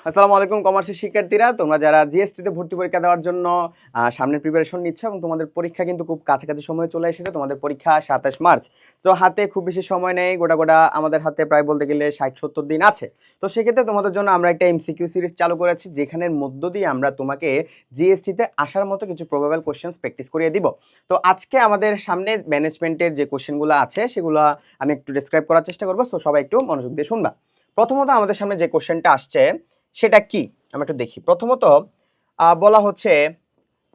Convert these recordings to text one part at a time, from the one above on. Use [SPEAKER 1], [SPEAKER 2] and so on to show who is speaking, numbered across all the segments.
[SPEAKER 1] আসসালামু আলাইকুম কমার্সের শিক্ষার্থীরা, তোমরা যারা জিএসটিতে ভর্তি পরীক্ষা দেওয়ার জন্য সামনের প্রিপারেশন নিচ্ছ এবং তোমাদের পরীক্ষা কিন্তু খুব কাছাকাছি সময় চলে এসেছে। তোমাদের পরীক্ষা 27 মার্চ। তো হাতে খুব বেশি সময় নেই, গোটা আমাদের হাতে প্রায় বলতে গেলে 60-70 দিন আছে। তো সেক্ষেত্রে তোমাদের জন্য আমরা একটা এমসিকিউ সিরিজ চালু করেছি, যেখানের মধ্য দিয়ে আমরা তোমাকে জিএসটিতে আসার মতো কিছু প্রবাবল কোশ্চেন্স প্র্যাকটিস করিয়ে দিব। তো আজকে আমাদের সামনে ম্যানেজমেন্টের যে কোশ্চেনগুলো আছে সেগুলো আমি একটু ডেসক্রাইব করার চেষ্টা করবো, তো সবাই একটু মনোযোগ দিয়ে শুনবা। প্রথমত আমাদের সামনে যে কোশ্চেনটা আসছে সেটা কি আমরা একটু দেখি। প্রথমত বলা হচ্ছে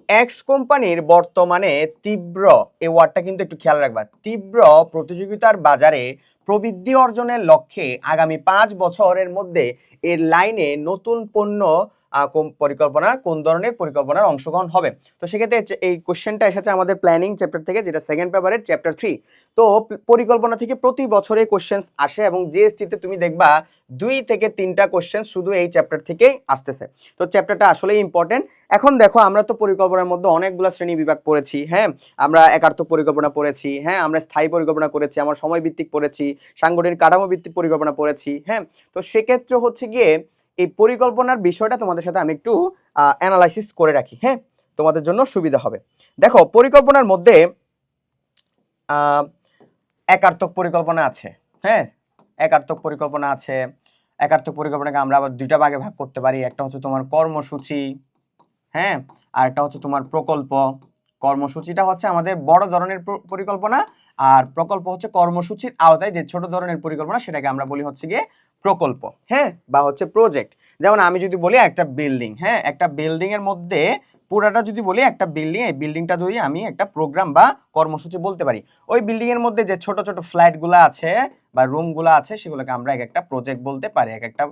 [SPEAKER 1] এক্স কোম্পানির বর্তমানে তীব্র, এই ওয়ার্ডটা কিন্তু একটু খেয়াল রাখবা, তীব্র প্রতিযোগিতার বাজারে প্রবৃদ্ধি অর্জনের লক্ষ্যে আগামী 5 বছরের মধ্যে এর লাইনে নতুন পণ্য পরিকল্পনা কোন ধরনের পরিকল্পনার অংশগ্রহণ হবে। তো সেক্ষেত্রে এই কোশ্চেনটা এসেছে আমাদের প্ল্যানিং চ্যাপ্টার থেকে, যেটা সেকেন্ড পেপারের চ্যাপ্টার 3। তো পরিকল্পনা থেকে প্রতি বছরে কোশ্চেন আসে এবং জিএসটিতে তুমি দেখবা 2 থেকে 3টা কোশ্চেন শুধু এই চ্যাপ্টার থেকেই আসতেছে। তো চ্যাপ্টারটা আসলেই ইম্পর্টেন্ট। এখন দেখো, আমরা তো পরিকল্পনার মধ্যে অনেকগুলো শ্রেণী বিভাগ পড়েছি। হ্যাঁ, আমরা একার্থক পরিকল্পনা পড়েছি, হ্যাঁ আমরা স্থায়ী পরিকল্পনা করেছি, আমরা সময় ভিত্তিক পড়েছি, সাংগঠনিক কাঠামো ভিত্তিক পরিকল্পনা পড়েছি। হ্যাঁ, তো সেক্ষেত্রে হচ্ছে গিয়ে এই পরিকল্পনার বিষয়টা তোমাদের সাথে আমি একটু অ্যানালাইসিস করে রাখি। হ্যাঁ, তোমাদের জন্য সুবিধা হবে। দেখো, পরিকল্পনার মধ্যে একার্থক পরিকল্পনা আছে। হ্যাঁ, একার্থক পরিকল্পনা আছে। একার্থক পরিকল্পনাকে আমরা আবার 2টা ভাগে ভাগ করতে পারি। একটা হচ্ছে তোমার কর্মসূচি, হ্যাঁ, আর একটা হচ্ছে তোমার প্রকল্প। কর্মসূচিটা হচ্ছে আমাদের বড় ধরনের পরিকল্পনা, আর প্রকল্প হচ্ছে কর্মসূচির আওতায় যে ছোট ধরনের পরিকল্পনা, সেটাকে আমরা বলি হচ্ছে গিয়ে প্রকল্প। হ্যাঁ, বা হচ্ছে প্রজেক্ট। যেমন আমি যদি বলি একটা বিল্ডিং, হ্যাঁ একটা বিল্ডিং এর মধ্যে পুরাটা যদি বলি একটা বিল্ডিং, এই বিল্ডিংটা যদি আমি একটা প্রোগ্রাম বা কর্মসূচি বলতে পারি, ওই বিল্ডিং এর মধ্যে যে ছোট ছোট ফ্ল্যাটগুলো আছে বা রুমগুলো আছে সেগুলোকে আমরা এক একটা প্রজেক্ট বলতে পারি। এক একটা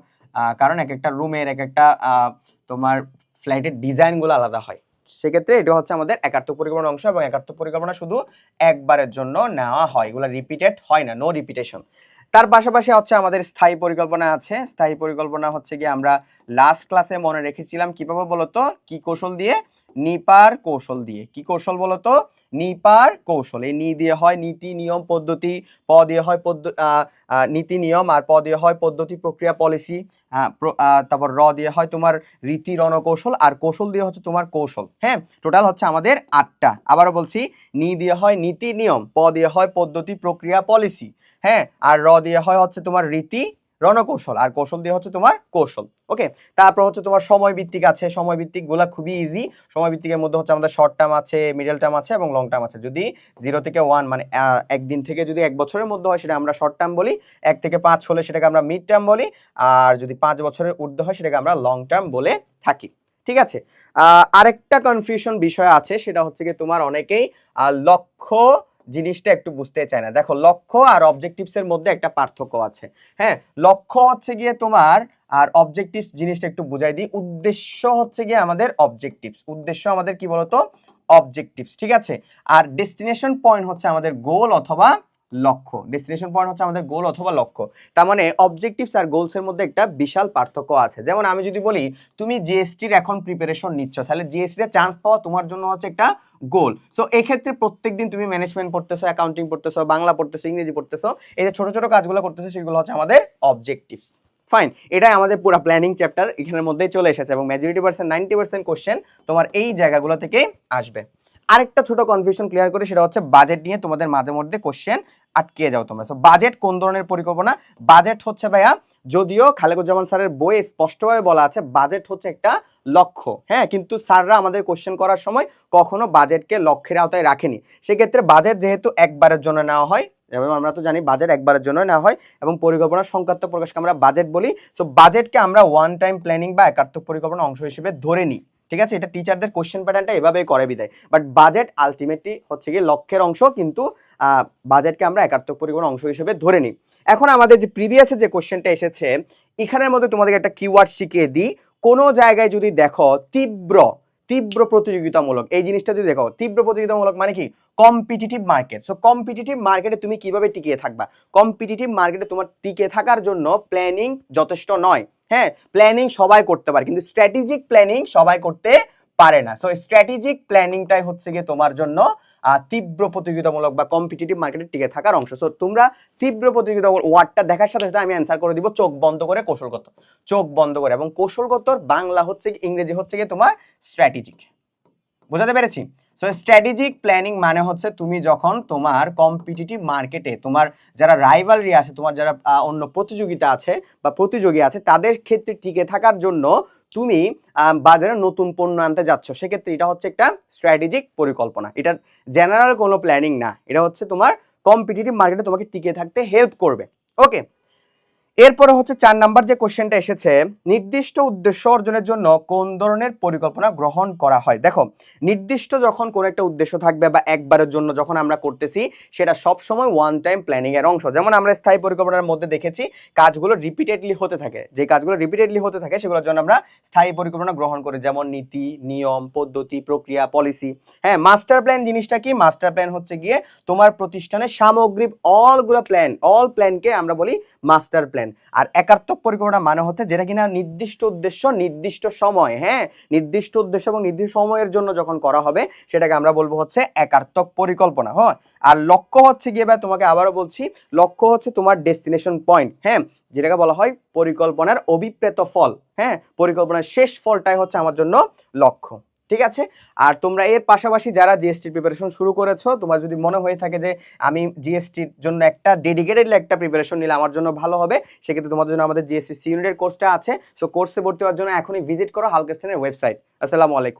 [SPEAKER 1] কারণ এক একটা রুমের এক একটা তোমার ফ্ল্যাটের ডিজাইনগুলো আলাদা হয়। সেক্ষেত্রে এটা হচ্ছে আমাদের একার্থক পরিকল্পনার অংশ, এবং একার্থক পরিকল্পনা শুধু একবারের জন্য নেওয়া হয়, এগুলো রিপিটেড হয় না, নো রিপিটেশন। তার পাশাপাশি হচ্ছে আমাদের স্থায়ী পরিকল্পনা আছে। স্থায়ী পরিকল্পনা হচ্ছে কি আমরা লাস্ট ক্লাসে মনে রেখেছিলাম কিভাবে বলতো, কি কৌশল দিয়ে, নিপার কৌশল দিয়ে। কি কৌশল বলতো, নিপার কৌশল। এই নি দিয়ে হয় নীতি নিয়ম পদ্ধতি, প দিয়ে হয় নীতি নিয়ম, আর প দিয়ে হয় পদ্ধতি প্রক্রিয়া পলিসি, তারপর র দিয়ে হয় তোমার রীতি রণকৌশল, আর কৌশল দিয়ে হচ্ছে তোমার কৌশল। হ্যাঁ, টোটাল হচ্ছে আমাদের 8টা। আবারও বলছি, নি দিয়ে হয় নীতি নিয়ম, প দিয়ে হয় পদ্ধতি প্রক্রিয়া পলিসি, হ্যাঁ, আর র দিয়ে হয় হচ্ছে তোমার রীতি রণকৌশল, আর কৌশল দিয়ে হচ্ছে তোমার কৌশল। ওকে, তারপর হচ্ছে তোমার সময় ভিত্তিক আছে। সময় ভিত্তিক গুলা খুবই ইজি। সময় ভিত্তিকের মধ্যে হচ্ছে আমাদের শর্ট টার্ম আছে, মিডল টার্ম আছে এবং লং টার্ম আছে। যদি 0 থেকে 1 মানে একদিন থেকে যদি 1 বছরের মধ্যে হয় সেটা আমরা শর্ট টার্ম বলি, 1 থেকে 5 হলে সেটাকে আমরা মিড টার্ম বলি, আর যদি 5 বছরের ঊর্ধ্বে হয় সেটাকে আমরা লং টার্ম বলে থাকি। ঠিক আছে, আরেকটা কনফিউশন বিষয় আছে, সেটা হচ্ছে কি তোমার অনেকেই লক্ষ্য জিনিসটা একটু বুঝতে চায় না। দেখো, লক্ষ্য আর অবজেক্টিভস এর মধ্যে একটা পার্থক্য আছে। হ্যাঁ, লক্ষ্য হচ্ছে গিয়ে তোমার, আর অবজেক্টিভস জিনিসটা একটু বুঝাই দিই। উদ্দেশ্য হচ্ছে গিয়ে আমাদের অবজেক্টিভস, উদ্দেশ্য আমাদের কি বলতো অবজেক্টিভস, ঠিক আছে। আর ডেস্টিনেশন পয়েন্ট হচ্ছে আমাদের গোল অথবা লক্ষ্য। ডেস্টিনেশন পয়েন্ট হচ্ছে আমাদের গোল অথবা লক্ষ্য। তার মানে অবজেক্টিভস আর গোলস এর মধ্যে একটা বিশাল পার্থক্য আছে। যেমন আমি যদি বলি তুমি জিএসটির এখন প্রিপারেশন নিচ্ছ, তাহলে জিএসটি তে চান্স পাওয়া তোমার জন্য হচ্ছে একটা গোল। সো এই ক্ষেত্রে প্রত্যেকদিন তুমি ম্যানেজমেন্ট পড়তেছো, অ্যাকাউন্টিং পড়তেছো, বাংলা পড়তেছো, ইংরেজি পড়তেছো, এই যে ছোট ছোট কাজগুলো করতেছো সেগুলো হচ্ছে আমাদের অবজেক্টিভস। ফাইন, এটাই আমাদের পুরো প্ল্যানিং চ্যাপ্টার এখানের মধ্যেই চলে এসেছে, এবং মেজরিটি পার্সেন্ট 90% কোশ্চেন তোমার এই জায়গাগুলো থেকে আসবে। আরেকটা ছোট কনফিউশন ক্লিয়ার করে, সেটা হচ্ছে বাজেট নিয়ে তোমাদের মাঝে মধ্যে কোশ্চেন আটকে যাও তোমরা। সো বাজেট কোন ধরনের পরিকল্পনা? বাজেট হচ্ছে ভাইয়া, যদিও খালেকুজ্জামান স্যারের বইয়ে স্পষ্টভাবে বলা আছে বাজেট হচ্ছে একটা লক্ষ্য, হ্যাঁ, কিন্তু স্যাররা আমাদের কোশ্চেন করার সময় কখনো বাজেটকে লক্ষ্যের আওতায় রাখেনি। সেক্ষেত্রে বাজেট যেহেতু একবারের জন্য নেওয়া হয়, এবং আমরা তো জানি বাজেট একবারের জন্য নেওয়া হয়, এবং পরিকল্পনার সংখ্যাত্মক প্রকাশকে আমরা বাজেট বলি। সো বাজেটকে আমরা ওয়ান টাইম প্ল্যানিং বা একার্থক পরিকল্পনার অংশ হিসেবে ধরে নিই। ঠিক আছে, এটা টিচারদের কোশ্চেন প্যাটার্নটা এভাবেই করে বিদায়। বাট বাজেট আলটিমেটলি হচ্ছে কি লক্ষ্যের অংশ, কিন্তু বাজেটকে আমরা একার্থক পরিকল্পনার অংশ হিসেবে ধরে নিই। এখন আমাদের যে প্রিভিয়াসে যে কোশ্চেনটা এসেছে, এখানের মধ্যে তোমাদেরকে একটা কিওয়ার্ড শিখিয়ে দিই। কোনো জায়গায় যদি দেখো তীব্র তীব্র প্রতিযোগিতামূলক, এই জিনিসটা যদি দেখো তীব্র প্রতিযোগিতামূলক মানে কি কম্পিটিটিভ মার্কেট। সো কম্পিটিটিভ মার্কেটে তুমি কিভাবে টিকিয়ে থাকবা? কম্পিটিটিভ মার্কেটে তোমার টিকে থাকার জন্য প্ল্যানিং যথেষ্ট নয়। হ্যাঁ, প্ল্যানিং সবাই করতে পারে, কিন্তু স্ট্র্যাটেজিক প্ল্যানিং সবাই করতে পারে না। সো স্ট্র্যাটেজিক প্ল্যানিংটাই হচ্ছে গিয়ে তোমার জন্য তীব্র প্রতিযোগিতামূলক বা কম্পিটিটিভ মার্কেটে টিকে থাকার অংশ। সো তোমরা তীব্র প্রতিযোগিতা ওয়ার্ডটা দেখার সাথে সাথে আমি অ্যান্সার করে দিব চোখ বন্ধ করে কৌশলগত, চোখ বন্ধ করে। এবং কৌশলগতর বাংলা হচ্ছে ইংরেজি হচ্ছে গিয়ে তোমার স্ট্র্যাটেজিক। বোঝাতে পেরেছি? সো স্ট্র্যাটেজিক প্ল্যানিং মানে হচ্ছে তুমি যখন তোমার কম্পিটিটিভ মার্কেটে তোমার যারা রাইভালরি আছে, তোমার যারা অন্য প্রতিযোগিতা আছে বা প্রতিযোগী আছে, তাদের ক্ষেত্রে টিকে থাকার জন্য তুমি বাজারে নতুন পণ্য আনতে যাচ্ছ, সেক্ষেত্রে এটা হচ্ছে একটা স্ট্র্যাটেজিক পরিকল্পনা। এটা জেনারেল কোনো প্ল্যানিং না, এটা হচ্ছে তোমার কম্পিটিটিভ মার্কেটে তোমাকে টিকে থাকতে হেল্প করবে। ওকে, এরপরে হচ্ছে 4 নাম্বার যে কোশ্চেনটা এসেছে, নির্দিষ্ট উদ্দেশ্য অর্জনের জন্য কোন ধরনের পরিকল্পনা গ্রহণ করা হয়। দেখো, নির্দিষ্ট যখন কোন একটা উদ্দেশ্য থাকবে বা একবারের জন্য যখন আমরা করতেছি, সেটা সব সময় ওয়ান টাইম প্ল্যানিং এর অংশ। যেমন আমরা স্থায়ী পরিকল্পনার মধ্যে দেখেছি কাজগুলো রিপিটেডলি হতে থাকে, যে কাজগুলো রিপিটেডলি হতে থাকে সেগুলোর জন্য আমরা স্থায়ী পরিকল্পনা গ্রহণ করি, যেমন নীতি, নিয়ম, পদ্ধতি, প্রক্রিয়া, পলিসি। হ্যাঁ, মাস্টার প্ল্যান জিনিসটা কি? মাস্টার প্ল্যান হচ্ছে গিয়ে তোমার প্রতিষ্ঠানের সামগ্রিক অলগুলো প্ল্যান, অল প্ল্যানকে আমরা বলি মাস্টার প্ল্যান। আর একাত্মক পরিকল্পনা মানে হচ্ছে যেটা কিনা নির্দিষ্ট উদ্দেশ্য, নির্দিষ্ট সময়, হ্যাঁ, নির্দিষ্ট উদ্দেশ্য এবং নির্দিষ্ট সময়ের জন্য যখন করা হবে সেটাকে আমরা বলবো হচ্ছে একাত্মক পরিকল্পনা। হ্যাঁ, আর লক্ষ্য হচ্ছে গিয়ে, তোমাকে আবারও বলছি, লক্ষ্য হচ্ছে তোমার ডেস্টিনেশন পয়েন্ট, হ্যাঁ, যেটাকে বলা হয় পরিকল্পনার অভিপ্রেত ফল। হ্যাঁ, পরিকল্পনার শেষ ফলটাই হচ্ছে আমার জন্য লক্ষ্য। ঠিক আছে? আর তোমরা এর পাশাপাশি যারা জিএসটি প্রিপারেশন শুরু করেছো, তোমার যদি মনে হয়ে থাকে যে আমি জিএসটির জন্য একটা ডেডিকেটেডলি একটা প্রিপারেশন নিলে আমার জন্য ভালো হবে, সেক্ষেত্রে তোমাদের জন্য আমাদের জিএসটি সি ইউনিটের কোর্সটা আছে। সো কোর্সে ভর্তি হওয়ার জন্য এখনই ভিজিট করো হালকেস্টেনের ওয়েবসাইট। আসসালামু আলাইকুম।